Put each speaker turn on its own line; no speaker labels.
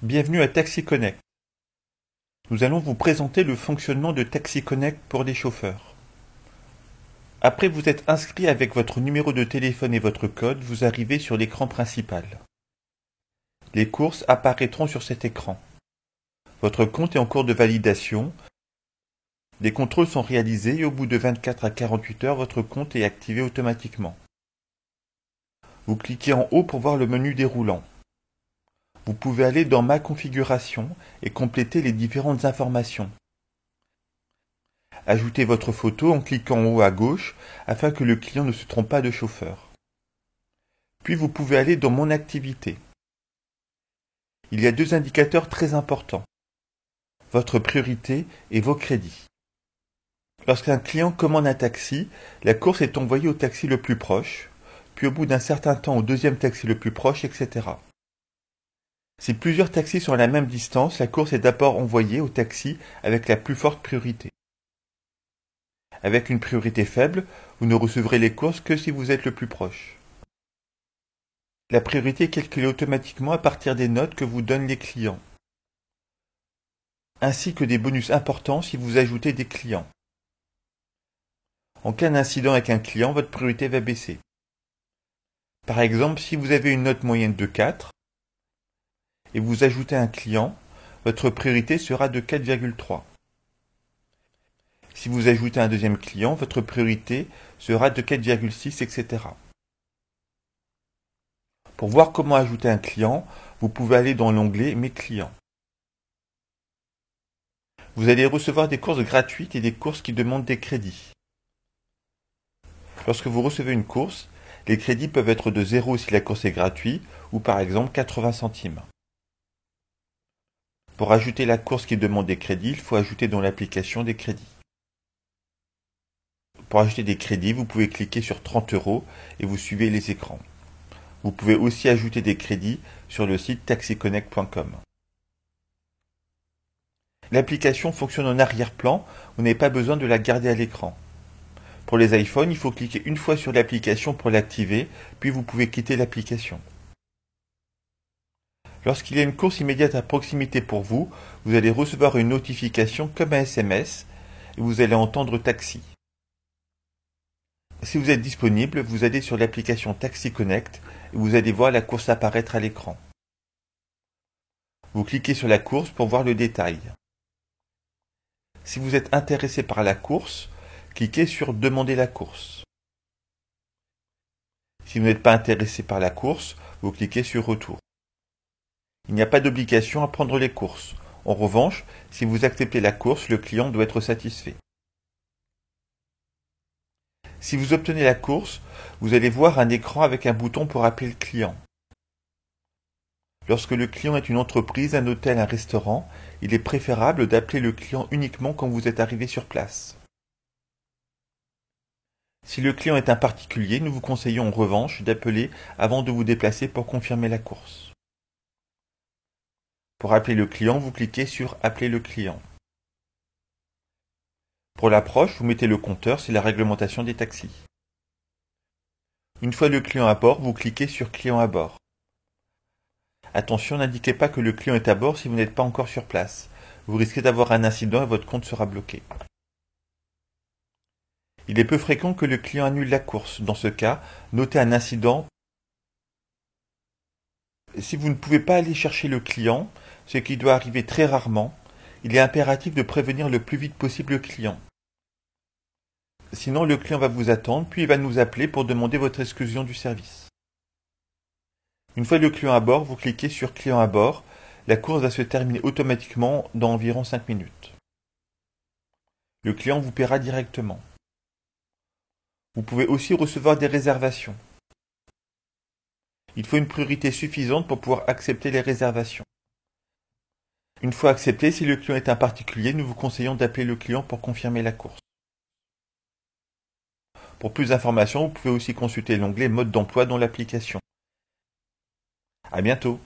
Bienvenue à Taxi Connect. Nous allons vous présenter le fonctionnement de Taxi Connect pour les chauffeurs. Après vous êtes inscrit avec votre numéro de téléphone et votre code, vous arrivez sur l'écran principal. Les courses apparaîtront sur cet écran. Votre compte est en cours de validation. Les contrôles sont réalisés et au bout de 24 à 48 heures, votre compte est activé automatiquement. Vous cliquez en haut pour voir le menu déroulant. Vous pouvez aller dans Ma configuration et compléter les différentes informations. Ajoutez votre photo en cliquant en haut à gauche afin que le client ne se trompe pas de chauffeur. Puis vous pouvez aller dans Mon activité. Il y a deux indicateurs très importants. Votre priorité et vos crédits. Lorsqu'un client commande un taxi, la course est envoyée au taxi le plus proche, puis au bout d'un certain temps au deuxième taxi le plus proche, etc. Si plusieurs taxis sont à la même distance, la course est d'abord envoyée au taxi avec la plus forte priorité. Avec une priorité faible, vous ne recevrez les courses que si vous êtes le plus proche. La priorité est calculée automatiquement à partir des notes que vous donnent les clients, ainsi que des bonus importants si vous ajoutez des clients. En cas d'incident avec un client, votre priorité va baisser. Par exemple, si vous avez une note moyenne de 4, et vous ajoutez un client, votre priorité sera de 4,3. Si vous ajoutez un deuxième client, votre priorité sera de 4,6, etc. Pour voir comment ajouter un client, vous pouvez aller dans l'onglet Mes clients. Vous allez recevoir des courses gratuites et des courses qui demandent des crédits. Lorsque vous recevez une course, les crédits peuvent être de 0 si la course est gratuite, ou par exemple 80 centimes. Pour ajouter la course qui demande des crédits, il faut ajouter dans l'application des crédits. Pour ajouter des crédits, vous pouvez cliquer sur 30 € et vous suivez les écrans. Vous pouvez aussi ajouter des crédits sur le site taxiconnect.com. L'application fonctionne en arrière-plan, vous n'avez pas besoin de la garder à l'écran. Pour les iPhones, il faut cliquer une fois sur l'application pour l'activer, puis vous pouvez quitter l'application. Lorsqu'il y a une course immédiate à proximité pour vous, vous allez recevoir une notification comme un SMS et vous allez entendre taxi. Si vous êtes disponible, vous allez sur l'application Taxi Connect et vous allez voir la course apparaître à l'écran. Vous cliquez sur la course pour voir le détail. Si vous êtes intéressé par la course, cliquez sur Demander la course. Si vous n'êtes pas intéressé par la course, vous cliquez sur Retour. Il n'y a pas d'obligation à prendre les courses. En revanche, si vous acceptez la course, le client doit être satisfait. Si vous obtenez la course, vous allez voir un écran avec un bouton pour appeler le client. Lorsque le client est une entreprise, un hôtel, un restaurant, il est préférable d'appeler le client uniquement quand vous êtes arrivé sur place. Si le client est un particulier, nous vous conseillons en revanche d'appeler avant de vous déplacer pour confirmer la course. Pour appeler le client, vous cliquez sur Appeler le client. Pour l'approche, vous mettez le compteur, c'est la réglementation des taxis. Une fois le client à bord, vous cliquez sur Client à bord. Attention, n'indiquez pas que le client est à bord si vous n'êtes pas encore sur place. Vous risquez d'avoir un incident et votre compte sera bloqué. Il est peu fréquent que le client annule la course. Dans ce cas, notez un incident. Si vous ne pouvez pas aller chercher le client, ce qui doit arriver très rarement, il est impératif de prévenir le plus vite possible le client. Sinon, le client va vous attendre, puis il va nous appeler pour demander votre exclusion du service. Une fois le client à bord, vous cliquez sur Client à bord. La course va se terminer automatiquement dans environ 5 minutes. Le client vous paiera directement. Vous pouvez aussi recevoir des réservations. Il faut une priorité suffisante pour pouvoir accepter les réservations. Une fois accepté, si le client est un particulier, nous vous conseillons d'appeler le client pour confirmer la course. Pour plus d'informations, vous pouvez aussi consulter l'onglet Mode d'emploi dans l'application. À bientôt.